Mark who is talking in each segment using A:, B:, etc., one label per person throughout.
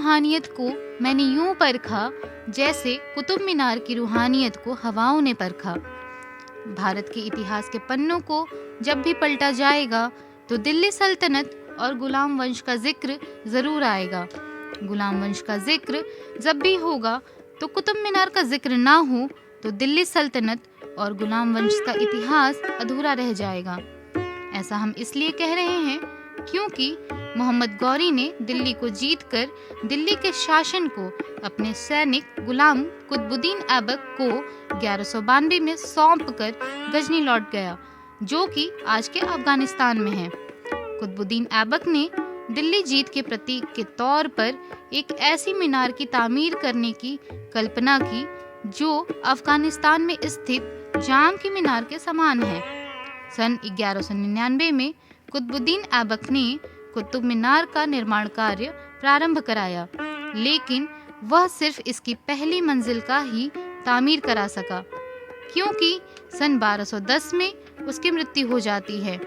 A: रूहानियत को मैंने यूं परखा जैसे कुतुब मीनार की रूहानियत को हवाओं ने परखा। भारत के इतिहास के पन्नों को जब भी पलटा जाएगा तो दिल्ली सल्तनत और गुलाम वंश का जिक्र जरूर आएगा। गुलाम वंश का जिक्र जब भी होगा तो कुतुब मीनार का जिक्र ना हो तो दिल्ली सल्तनत और गुलाम वंश का इतिहास अधूरा रह जाएगा। ऐसा हम इसलिए कह रहे हैं क्योंकि मोहम्मद गौरी ने दिल्ली को जीतकर दिल्ली के शासन को अपने सैनिक गुलाम कुतुबुद्दीन ऐबक को 1192 में सौंप कर गजनी लौट गया, जो कि आज के अफगानिस्तान में है। कुतुबुद्दीन ऐबक ने दिल्ली जीत के प्रतीक के तौर पर एक ऐसी मीनार की तामीर करने की कल्पना की जो अफगानिस्तान में स्थित जाम की मीनार के समान है। सन 1199 में कुतुबुद्दीन ऐबक ने कुतुब मीनार का निर्माण कार्य प्रारंभ कराया, लेकिन वह सिर्फ इसकी पहली मंजिल का ही तामीर करा सका, क्योंकि सन 1210 में उसकी मृत्यु हो जाती है।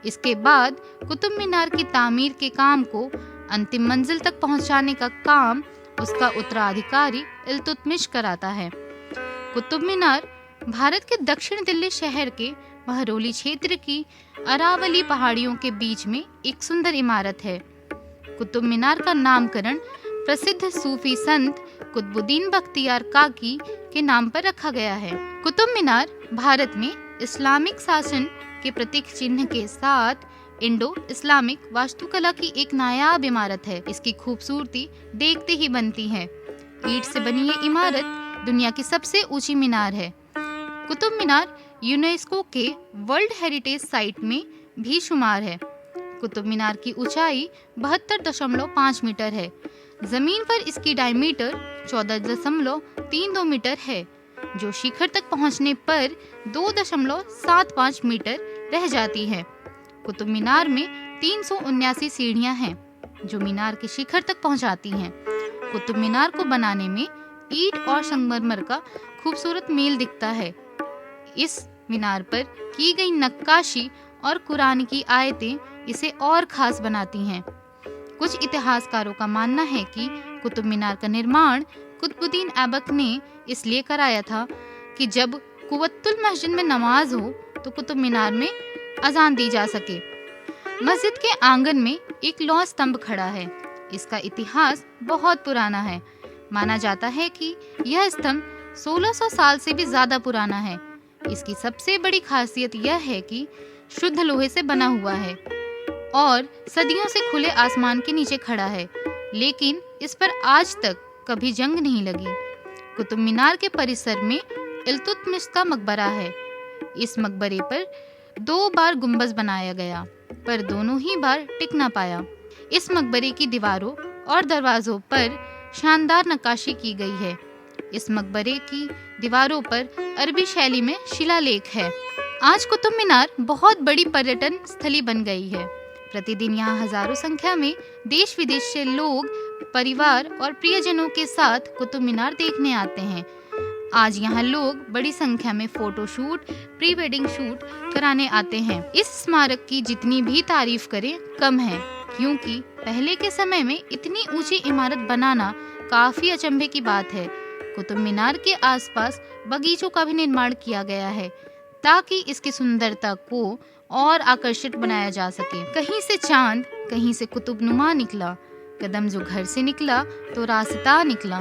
A: इसके बाद कुतुब मीनार की तामीर के काम को अंतिम मंजिल तक पहुंचाने का काम उसका उत्तराधिकारी इल्तुतमिश कराता है। कुतुब मीनार भारत के दक्षिण दिल्ली शहर के महरौली क्षेत्र की अरावली पहाड़ियों के बीच में एक सुंदर इमारत है। कुतुब मीनार का नामकरण प्रसिद्ध सूफी संत कुतुबुद्दीन बख्तियार काकी के नाम पर रखा गया है। कुतुब मीनार भारत में इस्लामिक शासन के प्रतीक चिन्ह के साथ इंडो इस्लामिक वास्तुकला की एक नायाब इमारत है। इसकी खूबसूरती देखते ही बनती है। ईंट से बनी ये इमारत दुनिया की सबसे ऊंची मीनार है। कुतुब मीनार यूनेस्को के वर्ल्ड हेरिटेज साइट में भी शुमार है। कुतुब मीनार की ऊंचाई 72.5 मीटर है। जमीन पर इसकी डायमीटर 14.32 मीटर है, जो शिखर तक पहुंचने पर 2.75 मीटर रह जाती है। कुतुब मीनार में 379 सीढ़ियां हैं, जो मीनार के शिखर तक पहुंचाती हैं। कुतुब मीनार को बनाने में ईंट और संगमरमर का खूबसूरत मेल दिखता है। इस मीनार पर की गई नक्काशी और कुरान की आयतें इसे और खास बनाती हैं। कुछ इतिहासकारों का मानना है कि कुतुब मीनार का निर्माण कुतुबुद्दीन ऐबक ने इसलिए कराया था कि जब कुव्वतुल मस्जिद में नमाज हो तो कुतुब मीनार में अजान दी जा सके। मस्जिद के आंगन में एक लौह स्तंभ खड़ा है। इसका इतिहास बहुत पुराना है। माना जाता है कि यह स्तंभ 1600 साल से भी ज्यादा पुराना है। इसकी सबसे बड़ी खासियत यह है कि शुद्ध लोहे से बना हुआ है और सदियों से खुले आसमान के नीचे खड़ा है, लेकिन इस पर आज तक कभी जंग नहीं लगी। कुतुब मीनार के परिसर में इल्तुतमिश का मकबरा है। इस मकबरे पर 2 बार गुंबज बनाया गया, पर दोनों ही बार टिक न पाया। इस मकबरे की दीवारों और दरवाजों पर शानदार नक्काशी की गई है। इस मकबरे की दीवारों पर अरबी शैली में शिलालेख है। आज कुतुब मीनार बहुत बड़ी पर्यटन स्थली बन गई है। प्रतिदिन यहाँ हजारों संख्या में देश विदेश से लोग परिवार और प्रियजनों के साथ कुतुब मीनार देखने आते हैं। आज यहाँ लोग बड़ी संख्या में photo shoot, pre wedding shoot कराने आते हैं। इस स्मारक की जितनी भी तारीफ करें कम है, क्योंकि पहले के समय में इतनी ऊंची इमारत बनाना काफी अचंभे की बात है। कुतुब मीनार के आसपास बगीचों का भी निर्माण किया गया है, ताकि इसकी सुंदरता को और आकर्षित बनाया जा सके। कहीं से चांद, कहीं से कुतुब नुमा निकला, कदम जो घर से निकला तो रास्ता निकला।